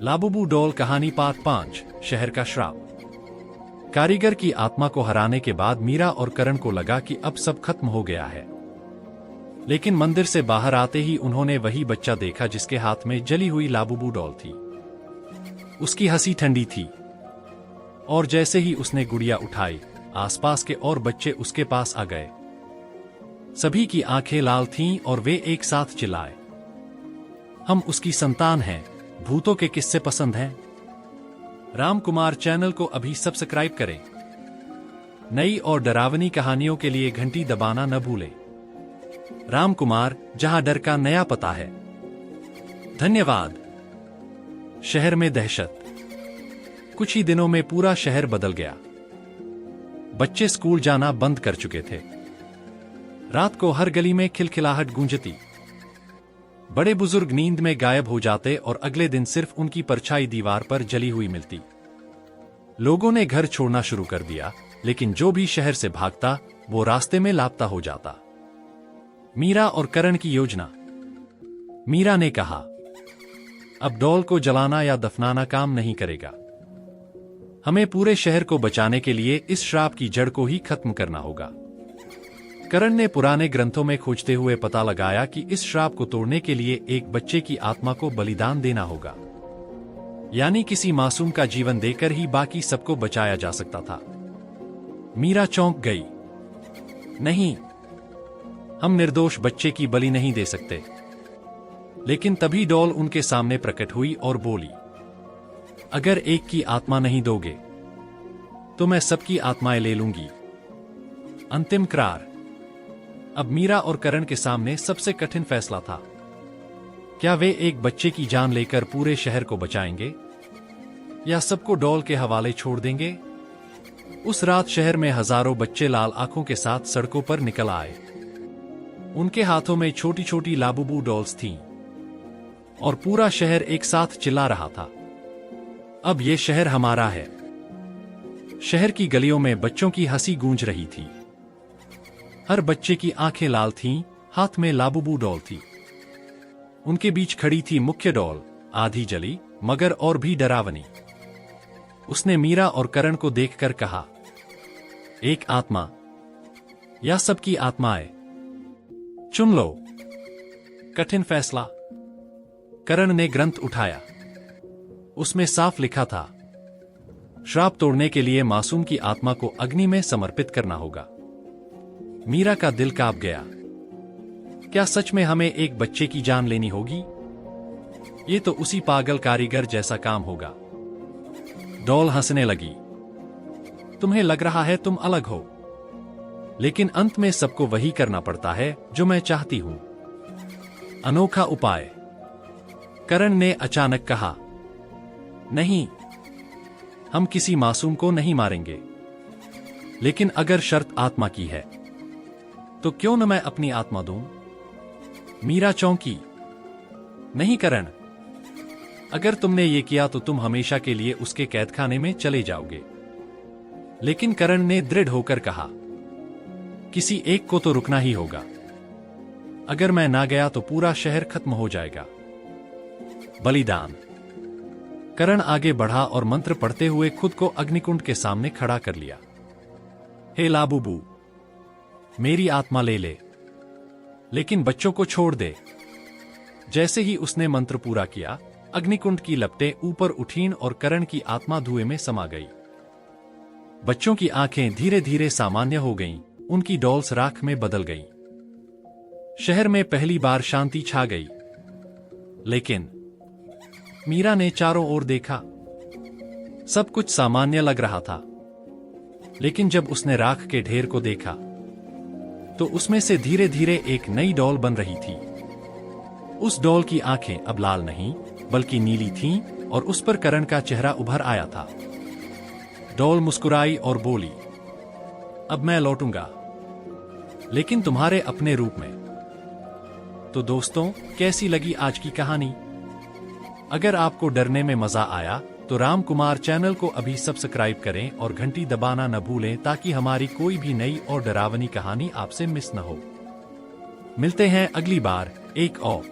लाबुबू doll कहानी part 5 शहर का श्राप। कारीगर की आत्मा को हराने के बाद मीरा और करण को लगा कि अब सब खत्म हो गया है। लेकिन मंदिर से बाहर आते ही उन्होंने वही बच्चा देखा जिसके हाथ में जली हुई लाबुबू डॉल थी। उसकी हंसी ठंडी थी और जैसे ही उसने गुड़िया उठाई, आसपास के और बच्चे उसके पास आ गए। सभी की आंखें लाल थीं और वे एक साथ चिल्लाए, हम उसकी संतान हैं। भूतों के किस्से पसंद हैं? राम कुमार चैनल को अभी सब्सक्राइब करें। नई और डरावनी कहानियों के लिए घंटी दबाना न भूलें। राम कुमार, जहां डर का नया पता है। धन्यवाद। शहर में दहशत। कुछ ही दिनों में पूरा शहर बदल गया। बच्चे स्कूल जाना बंद कर चुके थे। रात को हर गली में खिलखिलाहट गूंजती। बड़े बुजुर्ग नींद में गायब हो जाते और अगले दिन सिर्फ उनकी परछाई दीवार पर जली हुई मिलती। लोगों ने घर छोड़ना शुरू कर दिया, लेकिन जो भी शहर से भागता वो रास्ते में लापता हो जाता। मीरा और करण की योजना। मीरा ने कहा, अब डॉल को जलाना या दफनाना काम नहीं करेगा। हमें पूरे शहर को बचाने के लिए इस श्राप की जड़ को ही खत्म करना होगा। करण ने पुराने ग्रंथों में खोजते हुए पता लगाया कि इस श्राप को तोड़ने के लिए एक बच्चे की आत्मा को बलिदान देना होगा, यानी किसी मासूम का जीवन देकर ही बाकी सबको बचाया जा सकता था। मीरा चौंक गई। नहीं, हम निर्दोष बच्चे की बलि नहीं दे सकते। लेकिन तभी डॉल उनके सामने प्रकट हुई और बोली, अगर एक की आत्मा नहीं दोगे तो मैं सबकी आत्माएं ले लूंगी। अंतिम करार। अब मीरा और करण के सामने सबसे कठिन फैसला था। क्या वे एक बच्चे की जान लेकर पूरे शहर को बचाएंगे या सबको डॉल के हवाले छोड़ देंगे? उस रात शहर में हजारों बच्चे लाल आंखों के साथ सड़कों पर निकल आए। उनके हाथों में छोटी छोटी लाबुबू डॉल्स थीं और पूरा शहर एक साथ चिल्ला रहा था, अब ये शहर हमारा है। शहर की गलियों में बच्चों की हंसी गूंज रही थी। हर बच्चे की आंखें लाल थीं, हाथ में लाबुबू डॉल थी। उनके बीच खड़ी थी मुख्य डॉल, आधी जली मगर और भी डरावनी। उसने मीरा और करण को देखकर कहा, एक आत्मा या सबकी आत्माएं? चुन लो। कठिन फैसला। करण ने ग्रंथ उठाया। उसमें साफ लिखा था, श्राप तोड़ने के लिए मासूम की आत्मा को अग्नि में समर्पित करना होगा। मीरा का दिल कांप गया। क्या सच में हमें एक बच्चे की जान लेनी होगी? ये तो उसी पागल कारीगर जैसा काम होगा। डॉल हंसने लगी। तुम्हें लग रहा है तुम अलग हो, लेकिन अंत में सबको वही करना पड़ता है जो मैं चाहती हूं। अनोखा उपाय। करण ने अचानक कहा, नहीं, हम किसी मासूम को नहीं मारेंगे। लेकिन अगर शर्त आत्मा की है तो क्यों न मैं अपनी आत्मा दूं? मीरा चौंकी। नहीं करण, अगर तुमने ये किया तो तुम हमेशा के लिए उसके कैदखाने में चले जाओगे। लेकिन करण ने दृढ़ होकर कहा, किसी एक को तो रुकना ही होगा। अगर मैं ना गया तो पूरा शहर खत्म हो जाएगा। बलिदान। करण आगे बढ़ा और मंत्र पढ़ते हुए खुद को अग्निकुंड के सामने खड़ा कर लिया। हे लाबुबू, मेरी आत्मा ले ले, लेकिन बच्चों को छोड़ दे। जैसे ही उसने मंत्र पूरा किया, अग्निकुंड की लपटें ऊपर उठीं और करण की आत्मा धुएं में समा गई। बच्चों की आंखें धीरे धीरे सामान्य हो गईं, उनकी डॉल्स राख में बदल गईं। शहर में पहली बार शांति छा गई। लेकिन मीरा ने चारों ओर देखा। सब कुछ सामान्य लग रहा था, लेकिन जब उसने राख के ढेर को देखा तो उसमें से धीरे धीरे एक नई डॉल बन रही थी। उस डॉल की आंखें अब लाल नहीं बल्कि नीली थीं और उस पर करण का चेहरा उभर आया था। डॉल मुस्कुराई और बोली, अब मैं लौटूंगा, लेकिन तुम्हारे अपने रूप में। तो दोस्तों, कैसी लगी आज की कहानी? अगर आपको डरने में मजा आया तो राम कुमार चैनल को अभी सब्सक्राइब करें और घंटी दबाना न भूलें ताकि हमारी कोई भी नई और डरावनी कहानी आपसे मिस न हो। मिलते हैं अगली बार एक और